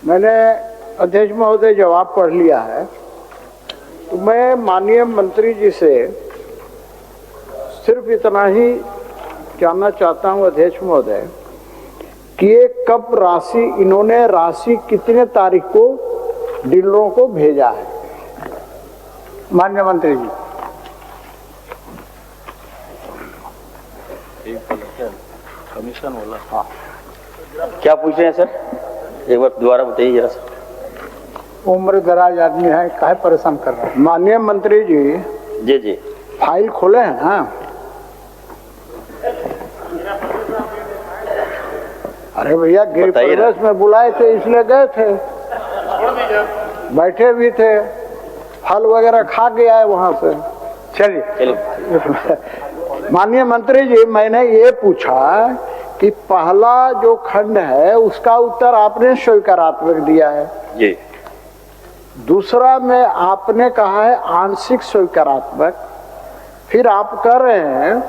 मैंने अध्यक्ष महोदय जवाब पढ़ लिया है, तो मैं माननीय मंत्री जी से सिर्फ इतना ही जानना चाहता हूं अध्यक्ष महोदय कि ये कब राशि, इन्होंने राशि कितने तारीख को डीलरों को भेजा है? माननीय मंत्री जी। कमीशन वाला, हाँ, क्या पूछ रहे हैं सर? एक बार दोबारा बताइए जरा सर। उम्र दराज आदमी है, काहे परेशान कर रहे हैं? माननीय मंत्री जी। जी जी। फाइल खोले हैं ना? अरे भैया, गिर प्रदेश में बुलाए थे इसलिए गए थे, बैठे भी थे, फल वगैरह खा के आए वहां से। चलिए। माननीय मंत्री जी, मैंने ये पूछा कि पहला जो खंड है उसका उत्तर आपने स्वीकारात्मक दिया है जी। दूसरा में आपने कहा है आंशिक स्वीकारात्मक। फिर आप कह रहे हैं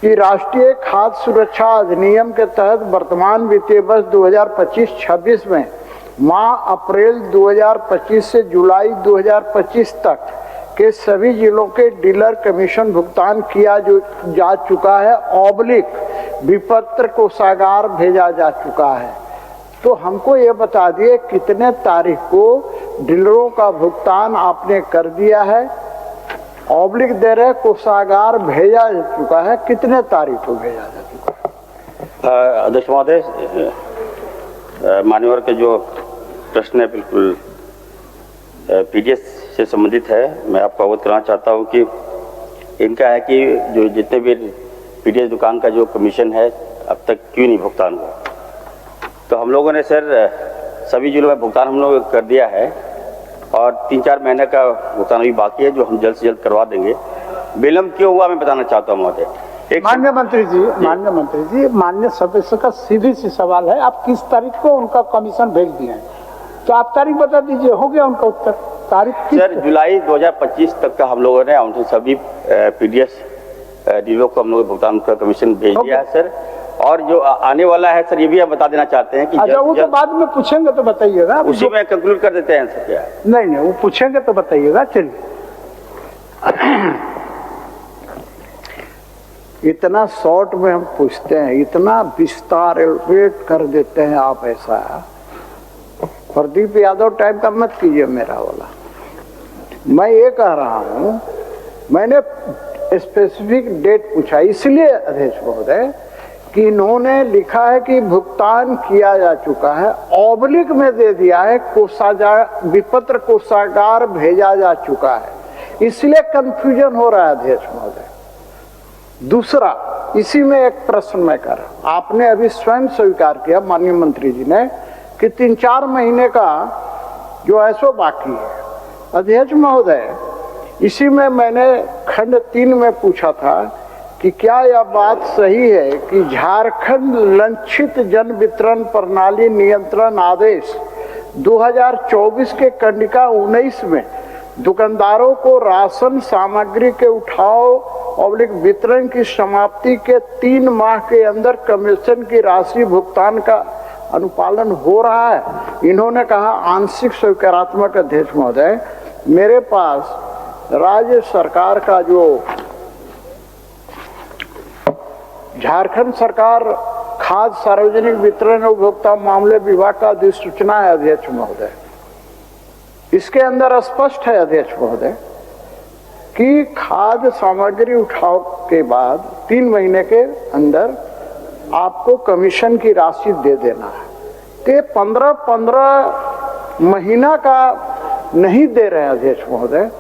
कि राष्ट्रीय खाद्य सुरक्षा अधिनियम के तहत वर्तमान वित्तीय वर्ष 2025-26 में माह अप्रैल 2025 से जुलाई 2025 तक के सभी जिलों के डीलर कमीशन भुगतान किया जा चुका है, विपत्र कोषागार भेजा जा चुका है। तो हमको ये बता दिए कितने तारीख को डीलरों का भुगतान आपने कर दिया है, दे रहे कोषागार भेजा जा चुका है, कितने तारीख को भेजा जा चुका है? अध्यक्ष महोदय, मान्यवर के जो प्रश्न है बिल्कुल पीडीएस से संबंधित है। मैं आपको अवगत कराना चाहता हूं कि इनका है कि जो जितने भी पीडीएस दुकान का जो कमीशन है अब तक क्यों नहीं भुगतान हुआ। तो हम लोगों ने सर सभी जिलों में भुगतान हम लोग कर दिया है और 3-4 महीने का भुगतान अभी बाकी है, जो हम जल्द से जल्द करवा देंगे। विलंब क्यों हुआ मैं बताना चाहता हूँ महोदय। माननीय मंत्री जी, माननीय सदस्य का सीधी सी सवाल है, आप किस तारीख को उनका कमीशन भेज दिए हैं? तो आप तारीख बता दीजिए, हो गया उनका उत्तर। तारीख सर जुलाई 2025 तक का हम लोगों ने उनसे सभी पीडीएस डीलरों को हम लोग भुगतान का कमीशन भेज दिया है सर। और जो आने वाला है सर, ये भी हम बता देना चाहते हैं कि वो तो बाद में पूछेंगे तो बताइएगा, उसी में कंक्लूड कर देते हैं सर। क्या नहीं, वो पूछेंगे तो बताइएगा। चलिए। इतना शॉर्ट में हम पूछते हैं, इतना विस्तार एलिब्रेट कर देते हैं आप। ऐसा प्रदीप यादव टाइप का मत कीजिए मेरा वाला। मैं ये कह रहा हूं, मैंने स्पेसिफिक डेट पूछा इसलिए अध्यक्ष महोदय कि इन्होंने लिखा है कि भुगतान किया जा चुका है, में दे दिया है विपत्र कोषागार भेजा जा चुका है, इसलिए कंफ्यूजन हो रहा है अध्यक्ष महोदय। दूसरा, इसी में एक प्रश्न मैं कर रहा हूं, आपने अभी स्वयं स्वीकार किया माननीय मंत्री जी ने कि 3-4 महीने का जो है सो बाकी है। अध्यक्ष महोदय, इसी में मैंने खंड 3 में पूछा था कि क्या यह बात सही है कि झारखंड लंचित जन वितरण प्रणाली नियंत्रण आदेश 2024 के कंडिका 19 में दुकानदारों को राशन सामग्री के उठाव वितरण की समाप्ति के 3 माह के अंदर कमीशन की राशि भुगतान का अनुपालन हो रहा है? इन्होंने कहा आंशिक स्वीकारात्मक। अध्यक्ष महोदय, मेरे पास राज्य सरकार का जो झारखंड सरकार खाद्य सार्वजनिक वितरण उपभोक्ता मामले विभाग का अधिसूचना है अध्यक्ष महोदय। इसके अंदर स्पष्ट है अध्यक्ष महोदय कि खाद्य सामग्री उठाव के बाद 3 महीने के अंदर आपको कमीशन की राशि दे देना है। तो 15 महीना का नहीं दे रहे हैं अध्यक्ष महोदय,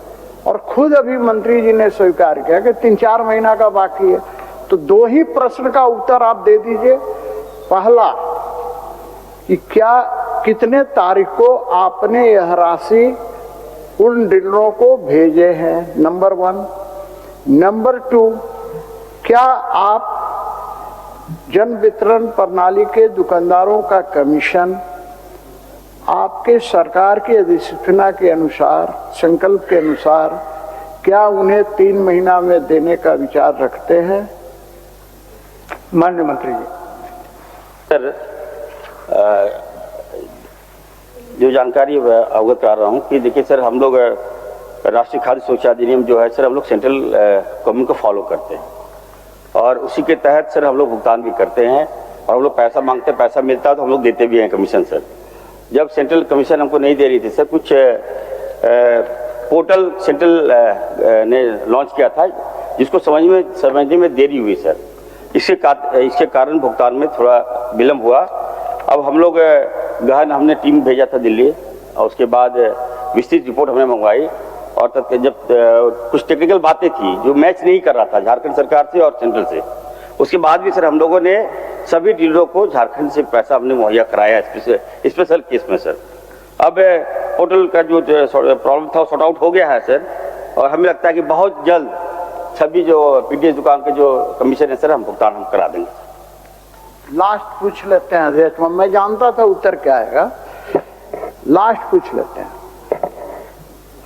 और खुद अभी मंत्री जी ने स्वीकार किया कि 3-4 महीना का बाकी है। तो 2 ही प्रश्न का उत्तर आप दे दीजिए। पहला कि क्या कितने तारीख को आपने यह राशि उन डीलरों को भेजे हैं, नंबर 1। नंबर 2, क्या आप जन वितरण प्रणाली के दुकानदारों का कमीशन आपके सरकार की अधिसूचना के अनुसार, संकल्प के अनुसार, क्या उन्हें 3 महीना में देने का विचार रखते हैं? माननीय मंत्री जी। सर, जो जानकारी अवगत करा रहा हूँ कि देखिए सर, हम लोग राष्ट्रीय खाद्य सुरक्षा अधिनियम जो है सर, हम लोग सेंट्रल गवर्नमेंट को फॉलो करते हैं और उसी के तहत सर हम लोग भुगतान भी करते हैं और हम लोग पैसा मांगते हैं, पैसा मिलता है तो हम लोग देते भी हैं कमीशन सर। जब सेंट्रल कमीशन हमको नहीं दे रही थी सर, कुछ पोर्टल सेंट्रल ने लॉन्च किया था जिसको समझने में देरी हुई सर, इसके कारण भुगतान में थोड़ा विलम्ब हुआ। अब हम लोग गहन हमने टीम भेजा था दिल्ली और उसके बाद विस्तृत रिपोर्ट हमने मंगवाई और तब जब कुछ टेक्निकल बातें थी जो मैच नहीं कर रहा था झारखंड सरकार से और सेंट्रल से, उसके बाद भी सर हम लोगों ने सभी डीलरों को झारखंड से पैसा हमने मुहैया कराया स्पेशल केस में सर। अब पोर्टल का जो प्रॉब्लम था सॉर्ट आउट हो गया है सर और हमें लगता है कि बहुत जल्द सभी जो पीडीएस दुकान के जो कमीशन है सर, हम भुगतान हम करा देंगे। लास्ट पूछ लेते हैं अध्यक्ष, मैं जानता था उत्तर क्या आएगा, लास्ट पूछ लेते हैं।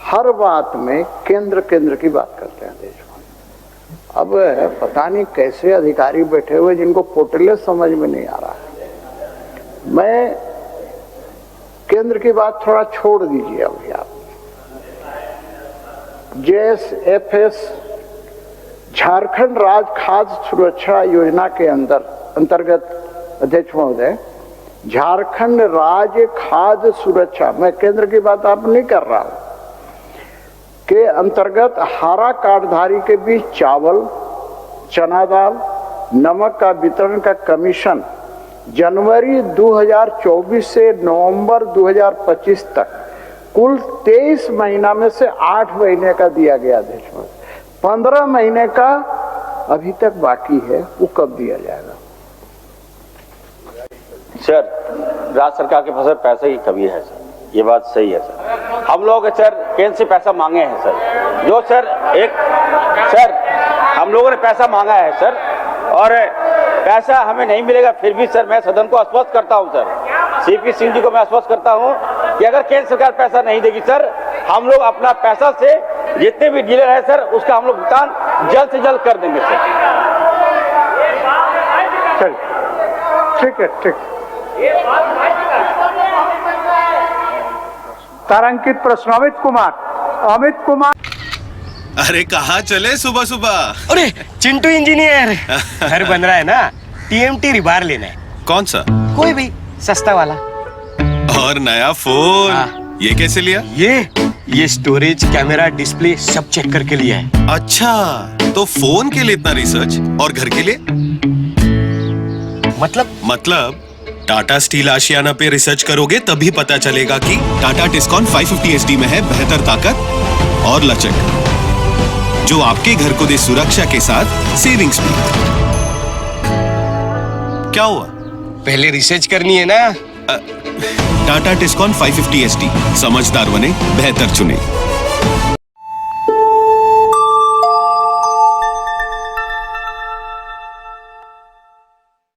हर बात में केंद्र की बात करते हैं देश में। अब पता नहीं कैसे अधिकारी बैठे हुए जिनको पोर्टल समझ में नहीं आ रहा है। मैं केंद्र की बात थोड़ा छोड़ दीजिए अभी आप। JSFS झारखंड राज्य खाद्य सुरक्षा योजना के अंतर्गत अध्यक्ष महोदय, झारखंड राज्य खाद्य सुरक्षा, मैं केंद्र की बात आप नहीं कर रहा हूं, के अंतर्गत हरा कार्डधारी के बीच चावल, चना दाल, नमक का वितरण का कमीशन जनवरी 2024 से नवंबर 2025 तक कुल 23 महीना में से 8 महीने का दिया गया देश में। 15 महीने का अभी तक बाकी है, वो कब दिया जाएगा? सर, राज्य सरकार के पास पैसे की कमी है सर, ये बात सही है सर। हम लोग सर केंद्र से पैसा मांगे हैं सर, जो सर सर हम लोगों ने पैसा मांगा है सर और पैसा हमें नहीं मिलेगा। फिर भी सर मैं सदन को आश्वस्त करता हूं सर, CP सिंह जी को मैं आश्वस्त करता हूं कि अगर केंद्र सरकार पैसा नहीं देगी सर, हम लोग अपना पैसा से जितने भी डीलर है सर उसका हम लोग भुगतान जल्द से जल्द कर देंगे सर। ठीक है, ठीक। तारांकित प्रश्न अमित कुमार। अरे कहाँ चले सुबह सुबह? अरे चिंटू इंजीनियर, घर बन रहा है ना, TMT रिबार लेना है। कौन सा? कोई भी सस्ता वाला। और नया फोन? हाँ। ये कैसे लिया? ये स्टोरेज, कैमरा, डिस्प्ले सब चेक करके लिया है। अच्छा, तो फोन के लिए इतना रिसर्च और घर के लिए? मतलब टाटा स्टील आशियाना पे रिसर्च करोगे तभी पता चलेगा कि टाटा टिस्कॉन 550 SD में है बेहतर ताकत और लचक, जो आपके घर को दे सुरक्षा के साथ सेविंग्स भी। क्या हुआ? पहले रिसर्च करनी है ना। टाटा टिस्कॉन 550 SD, समझदार बने बेहतर चुने।